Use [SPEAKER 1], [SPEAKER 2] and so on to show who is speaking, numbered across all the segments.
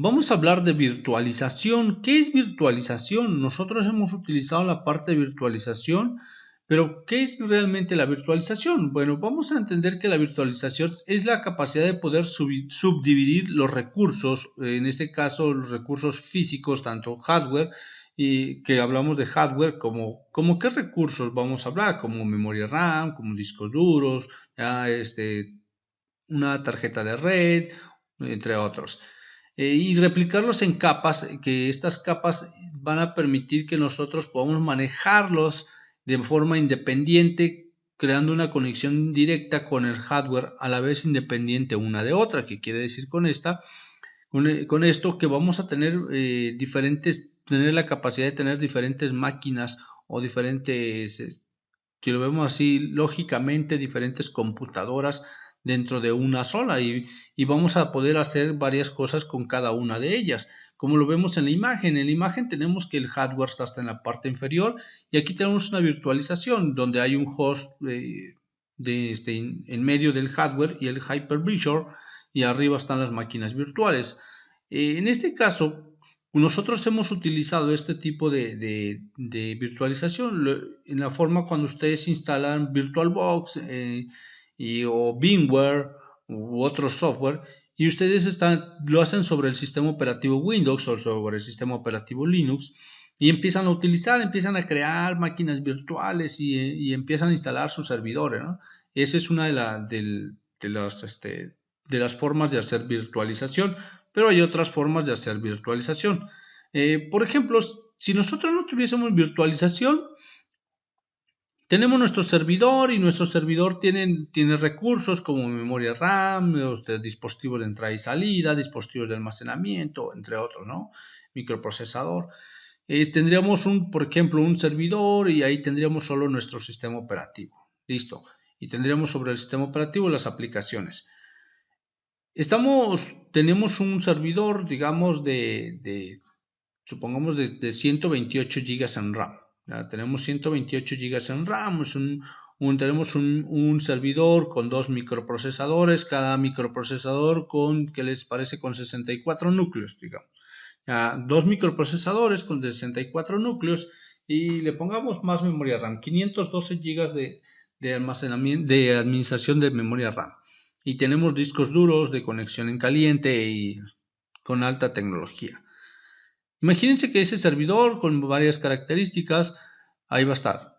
[SPEAKER 1] Vamos a hablar de virtualización. ¿Qué es virtualización? Nosotros hemos utilizado la parte de virtualización, pero ¿qué es realmente la virtualización? Bueno, vamos a entender que la virtualización es la capacidad de poder subdividir los recursos, en este caso los recursos físicos, tanto hardware, y que hablamos de hardware, como qué recursos vamos a hablar, como memoria RAM, como discos duros, una tarjeta de red, entre otros. Y replicarlos en capas, que estas capas van a permitir que nosotros podamos manejarlos de forma independiente, creando una conexión directa con el hardware, a la vez independiente una de otra. ¿Qué quiere decir con esto? Que vamos a tener tener la capacidad de tener diferentes máquinas o diferentes, si lo vemos así, lógicamente diferentes computadoras dentro de una sola y vamos a poder hacer varias cosas con cada una de ellas. Como lo vemos en la imagen, tenemos que el hardware está en la parte inferior y aquí tenemos una virtualización donde hay un host en medio del hardware y el hypervisor, y arriba están las máquinas virtuales. En este caso, nosotros hemos utilizado este tipo de virtualización en la forma cuando ustedes instalan VirtualBox o VMware u otro software, y ustedes lo hacen sobre el sistema operativo Windows o sobre el sistema operativo Linux, y empiezan a crear máquinas virtuales y empiezan a instalar sus servidores, ¿no? Esa es una de las formas de hacer virtualización, pero hay otras formas de hacer virtualización. Por ejemplo, si nosotros no tuviésemos virtualización, tenemos nuestro servidor y nuestro servidor tiene recursos como memoria RAM, dispositivos de entrada y salida, dispositivos de almacenamiento, entre otros, ¿no? Microprocesador. Tendríamos por ejemplo, un servidor y ahí tendríamos solo nuestro sistema operativo. Listo. Y tendríamos sobre el sistema operativo las aplicaciones. Tenemos un servidor, digamos, supongamos de 128 GB en RAM. Ya tenemos 128 GB en RAM, tenemos un servidor con dos microprocesadores, cada microprocesador ¿qué les parece? Con 64 núcleos, digamos. Ya, dos microprocesadores con 64 núcleos y le pongamos más memoria RAM, 512 GB de almacenamiento, de administración de memoria RAM. Y tenemos discos duros de conexión en caliente y con alta tecnología. Imagínense que ese servidor con varias características, ahí va a estar.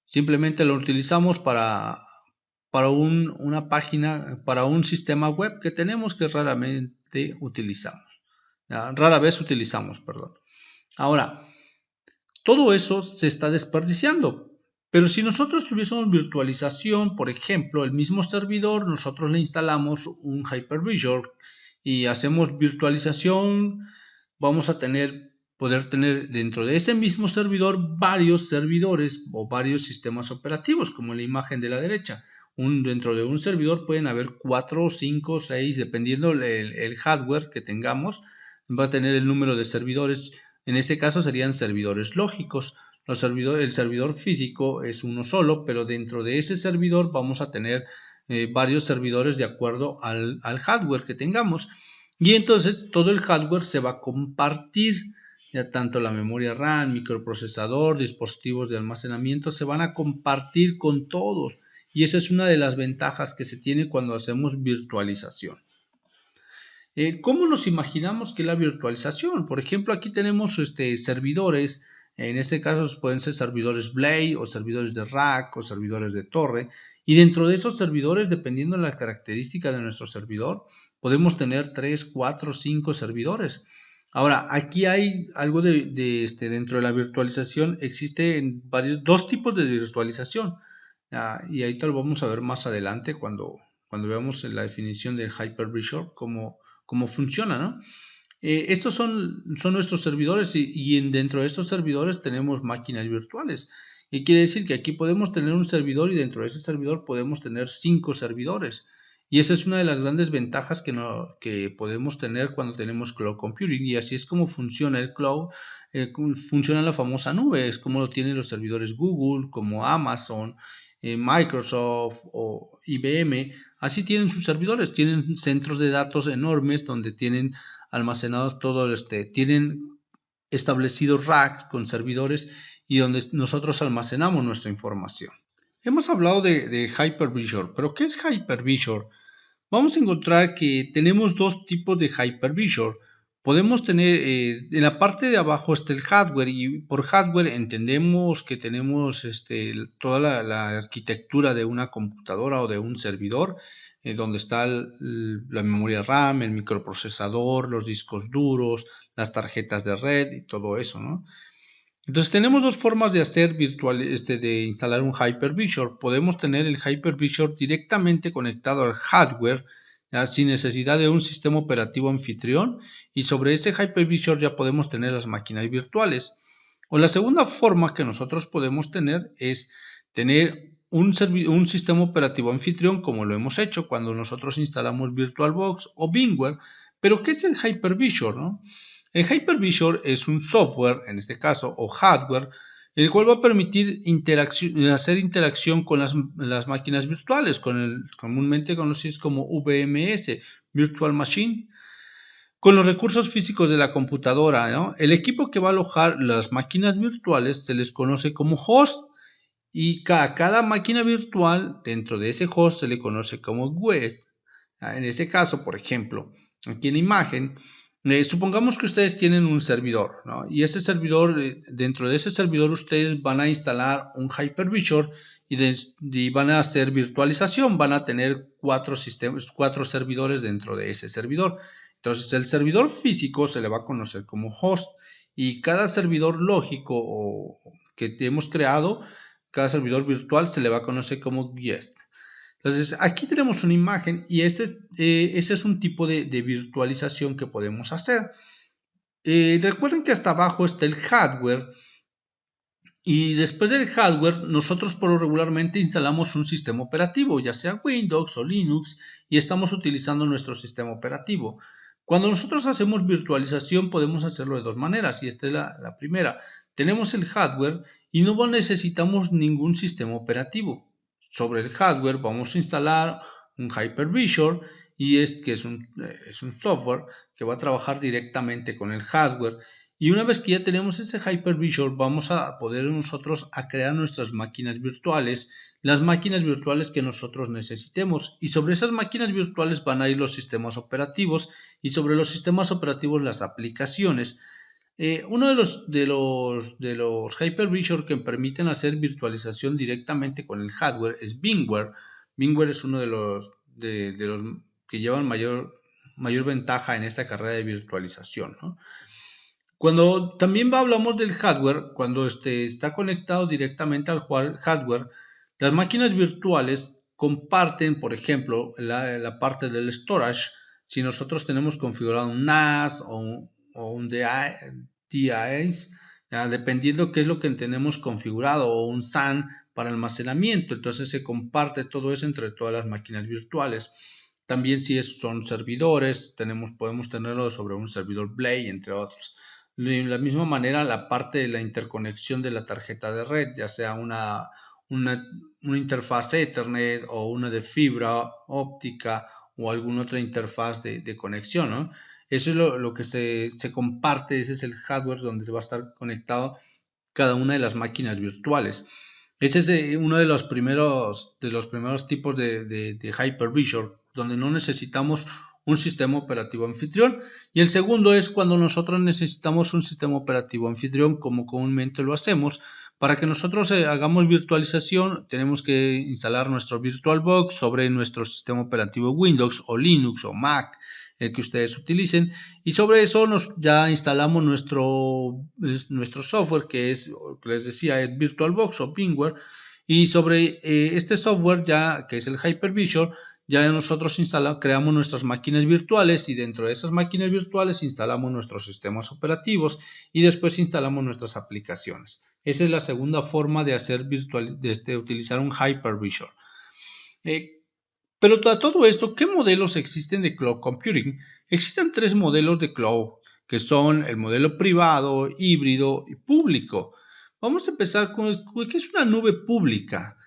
[SPEAKER 1] Simplemente lo utilizamos para una página, para un sistema web que tenemos que raramente utilizamos. Rara vez utilizamos, perdón. Ahora, todo eso se está desperdiciando. Pero si nosotros tuviésemos virtualización, por ejemplo, el mismo servidor, nosotros le instalamos un hypervisor y hacemos virtualización, vamos a poder tener dentro de ese mismo servidor varios servidores o varios sistemas operativos, como en la imagen de la derecha. Dentro de un servidor pueden haber 4, 5, 6, dependiendo el hardware que tengamos, va a tener el número de servidores. En este caso serían servidores lógicos. El servidor físico es uno solo, pero dentro de ese servidor vamos a tener varios servidores de acuerdo al hardware que tengamos. Y entonces todo el hardware se va a compartir, ya tanto la memoria RAM, microprocesador, dispositivos de almacenamiento se van a compartir con todos. Y esa es una de las ventajas que se tiene cuando hacemos virtualización. ¿Cómo nos imaginamos que la virtualización? Por ejemplo, aquí tenemos servidores, en este caso pueden ser servidores Blade o servidores de rack o servidores de torre, y dentro de esos servidores, dependiendo de la característica de nuestro servidor, podemos tener 3, 4, 5 servidores. Ahora, aquí hay algo dentro de la virtualización, existen dos tipos de virtualización, y ahí lo vamos a ver más adelante cuando veamos la definición del hypervisor, cómo funciona, ¿no? Estos son nuestros servidores y dentro de estos servidores tenemos máquinas virtuales. Y quiere decir que aquí podemos tener un servidor y dentro de ese servidor podemos tener 5 servidores. Y esa es una de las grandes ventajas que podemos tener cuando tenemos cloud computing. Y así es como funciona el cloud, funciona la famosa nube. Es como lo tienen los servidores Google, como Amazon, Microsoft o IBM. Así tienen sus servidores, tienen centros de datos enormes donde tienen almacenados tienen establecidos racks con servidores y donde nosotros almacenamos nuestra información. Hemos hablado de Hyper-V, pero ¿qué es Hyper-V? Vamos a encontrar que tenemos dos tipos de Hyper-V. Podemos tener, en la parte de abajo está el hardware, y por hardware entendemos que tenemos toda la arquitectura de una computadora o de un servidor, donde está la memoria RAM, el microprocesador, los discos duros, las tarjetas de red y todo eso, ¿no? Entonces tenemos dos formas de hacer de instalar un Hyper-V. Podemos tener el Hyper-V directamente conectado al hardware, ¿ya? Sin necesidad de un sistema operativo anfitrión, y sobre ese Hyper-V ya podemos tener las máquinas virtuales. O la segunda forma que nosotros podemos tener es tener un sistema operativo anfitrión, como lo hemos hecho cuando nosotros instalamos VirtualBox o VMware. Pero ¿qué es el Hyper-V, no? El Hyper-V es un software, en este caso, o hardware, el cual va a permitir hacer interacción con las máquinas virtuales, comúnmente conocidos como VMS, Virtual Machine, con los recursos físicos de la computadora, ¿no? El equipo que va a alojar las máquinas virtuales se les conoce como host, y a cada máquina virtual dentro de ese host se le conoce como guest. En este caso, por ejemplo, aquí en la imagen, supongamos que ustedes tienen un servidor, ¿no? Y ese servidor, dentro de ese servidor ustedes van a instalar un Hyper-V y van a hacer virtualización, van a tener cuatro servidores dentro de ese servidor. Entonces el servidor físico se le va a conocer como host, y cada servidor lógico que hemos creado, cada servidor virtual, se le va a conocer como guest. Entonces aquí tenemos una imagen, y ese es un tipo de virtualización que podemos hacer. Recuerden que hasta abajo está el hardware, y después del hardware nosotros por lo regularmente instalamos un sistema operativo, ya sea Windows o Linux, y estamos utilizando nuestro sistema operativo. Cuando nosotros hacemos virtualización podemos hacerlo de dos maneras, y esta es la primera. Tenemos el hardware y no necesitamos ningún sistema operativo. Sobre el hardware vamos a instalar un Hyper-V, que es un software que va a trabajar directamente con el hardware. Y una vez que ya tenemos ese Hyper-V, vamos a poder nosotros a crear nuestras máquinas virtuales, las máquinas virtuales que nosotros necesitemos. Y sobre esas máquinas virtuales van a ir los sistemas operativos, y sobre los sistemas operativos las aplicaciones. Uno de los Hyper-V que permiten hacer virtualización directamente con el hardware es VMware. VMware es uno de los que llevan mayor ventaja en esta carrera de virtualización, ¿no? Cuando también hablamos del hardware, cuando está conectado directamente al hardware, las máquinas virtuales comparten, por ejemplo, la parte del storage. Si nosotros tenemos configurado un NAS o un DIS, dependiendo qué es lo que tenemos configurado, o un SAN para almacenamiento, entonces se comparte todo eso entre todas las máquinas virtuales. También si son servidores, podemos tenerlo sobre un servidor Blade, entre otros. De la misma manera, la parte de la interconexión de la tarjeta de red, ya sea una interfaz Ethernet o una de fibra óptica o alguna otra interfaz de conexión, ¿no? Eso es lo que se comparte. Ese es el hardware donde se va a estar conectado cada una de las máquinas virtuales. Ese es uno de los primeros tipos de Hyper-V, donde no necesitamos un sistema operativo anfitrión. Y el segundo es cuando nosotros necesitamos un sistema operativo anfitrión, como comúnmente lo hacemos. Para que nosotros hagamos virtualización, tenemos que instalar nuestro VirtualBox sobre nuestro sistema operativo Windows o Linux o Mac, el que ustedes utilicen, y sobre eso ya instalamos nuestro software, que les decía, es VirtualBox o VMware. Y sobre este software, que es el Hyper-V, ya nosotros creamos nuestras máquinas virtuales, y dentro de esas máquinas virtuales instalamos nuestros sistemas operativos y después instalamos nuestras aplicaciones. Esa es la segunda forma de utilizar un Hyper-V. Pero a todo esto, ¿qué modelos existen de cloud computing? Existen tres modelos de cloud, que son el modelo privado, híbrido y público. Vamos a empezar con ¿qué es una nube pública?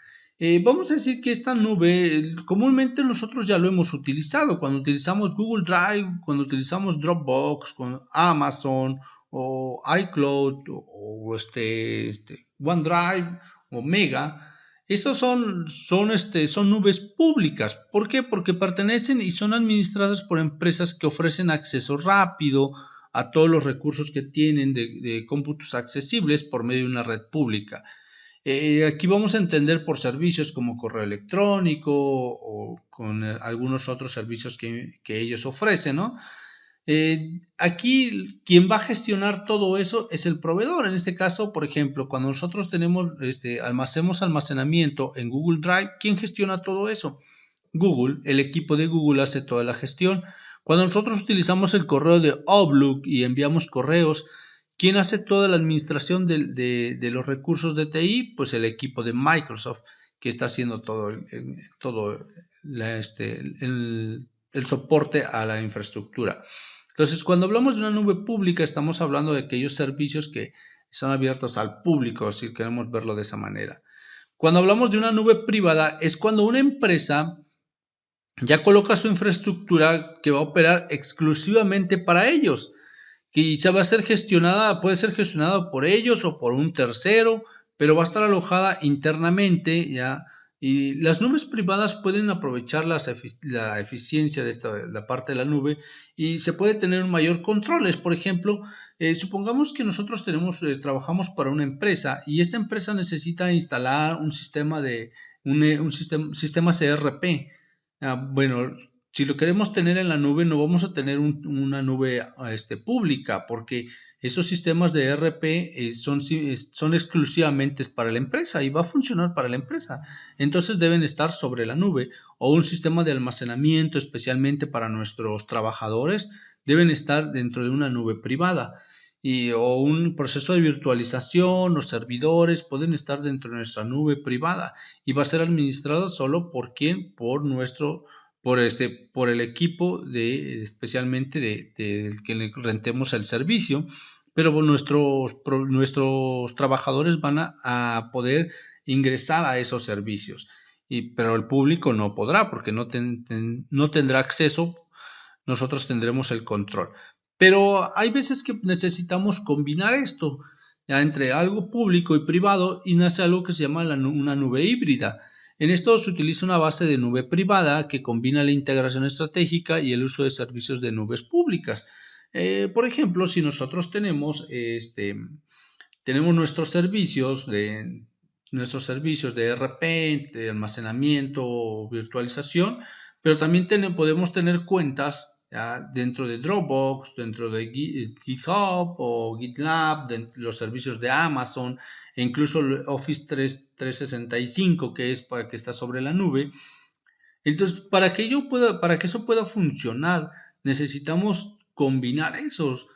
[SPEAKER 1] Vamos a decir que esta nube comúnmente nosotros ya lo hemos utilizado cuando utilizamos Google Drive, cuando utilizamos Dropbox, con Amazon o iCloud o OneDrive o Mega. Esos son nubes públicas. ¿Por qué? Porque pertenecen y son administradas por empresas que ofrecen acceso rápido a todos los recursos que tienen de cómputos accesibles por medio de una red pública. Aquí vamos a entender por servicios como correo electrónico o con algunos otros servicios que ellos ofrecen, ¿no? Aquí quien va a gestionar todo eso es el proveedor. En este caso, por ejemplo, cuando nosotros hacemos almacenamiento en Google Drive, ¿quién gestiona todo eso? Google. El equipo de Google hace toda la gestión. Cuando nosotros utilizamos el correo de Outlook y enviamos correos, ¿quién hace toda la administración de los recursos de TI? Pues el equipo de Microsoft, que está haciendo todo el soporte a la infraestructura. Entonces, cuando hablamos de una nube pública, estamos hablando de aquellos servicios que son abiertos al público, si queremos verlo de esa manera. Cuando hablamos de una nube privada, es cuando una empresa ya coloca su infraestructura que va a operar exclusivamente para ellos, que ya va a ser gestionada, puede ser gestionada por ellos o por un tercero, pero va a estar alojada internamente, ¿ya? Y las nubes privadas pueden aprovechar la eficiencia de la parte de la nube y se puede tener un mayor control. Por ejemplo, supongamos que nosotros trabajamos para una empresa y esta empresa necesita instalar un sistema sistema CRP. Bueno, si lo queremos tener en la nube, no vamos a tener una nube pública, porque esos sistemas de ERP son exclusivamente para la empresa y va a funcionar para la empresa. Entonces deben estar sobre la nube, o un sistema de almacenamiento especialmente para nuestros trabajadores deben estar dentro de una nube privada. O un proceso de virtualización o servidores pueden estar dentro de nuestra nube privada y va a ser administrado solo por quién, por el equipo especialmente del que le rentemos el servicio, pero nuestros trabajadores van a poder ingresar a esos servicios, pero el público no podrá porque no tendrá acceso. Nosotros tendremos el control. Pero hay veces que necesitamos combinar esto ya entre algo público y privado y nace algo que se llama una nube híbrida. En esto se utiliza una base de nube privada que combina la integración estratégica y el uso de servicios de nubes públicas. Por ejemplo, si nosotros tenemos nuestros servicios de ERP, de almacenamiento o virtualización, pero también podemos tener cuentas dentro de Dropbox, dentro de GitHub o GitLab, de los servicios de Amazon e incluso Office 365, que está sobre la nube. Entonces, para que eso pueda funcionar, necesitamos combinar esos.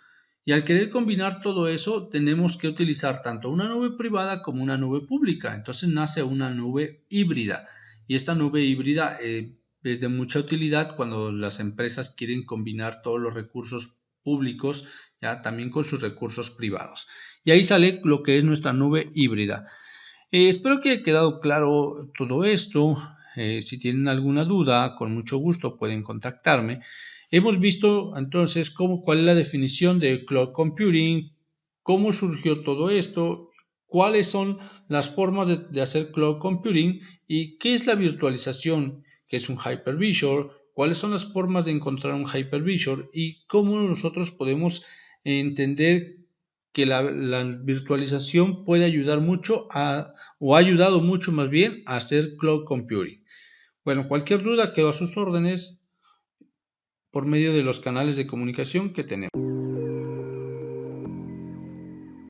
[SPEAKER 1] Y al querer combinar todo eso, tenemos que utilizar tanto una nube privada como una nube pública. Entonces nace una nube híbrida. Y esta nube híbrida es de mucha utilidad cuando las empresas quieren combinar todos los recursos públicos ya también con sus recursos privados. Y ahí sale lo que es nuestra nube híbrida. Espero que haya quedado claro todo esto. Si tienen alguna duda, con mucho gusto pueden contactarme. Hemos visto entonces cuál es la definición de Cloud Computing, cómo surgió todo esto, cuáles son las formas de hacer Cloud Computing y qué es la virtualización, que es un Hypervisor, cuáles son las formas de encontrar un Hypervisor y cómo nosotros podemos entender que la virtualización puede ayudar mucho o ha ayudado mucho más bien a hacer Cloud Computing. Bueno, cualquier duda quedo a sus órdenes por medio de los canales de comunicación que tenemos.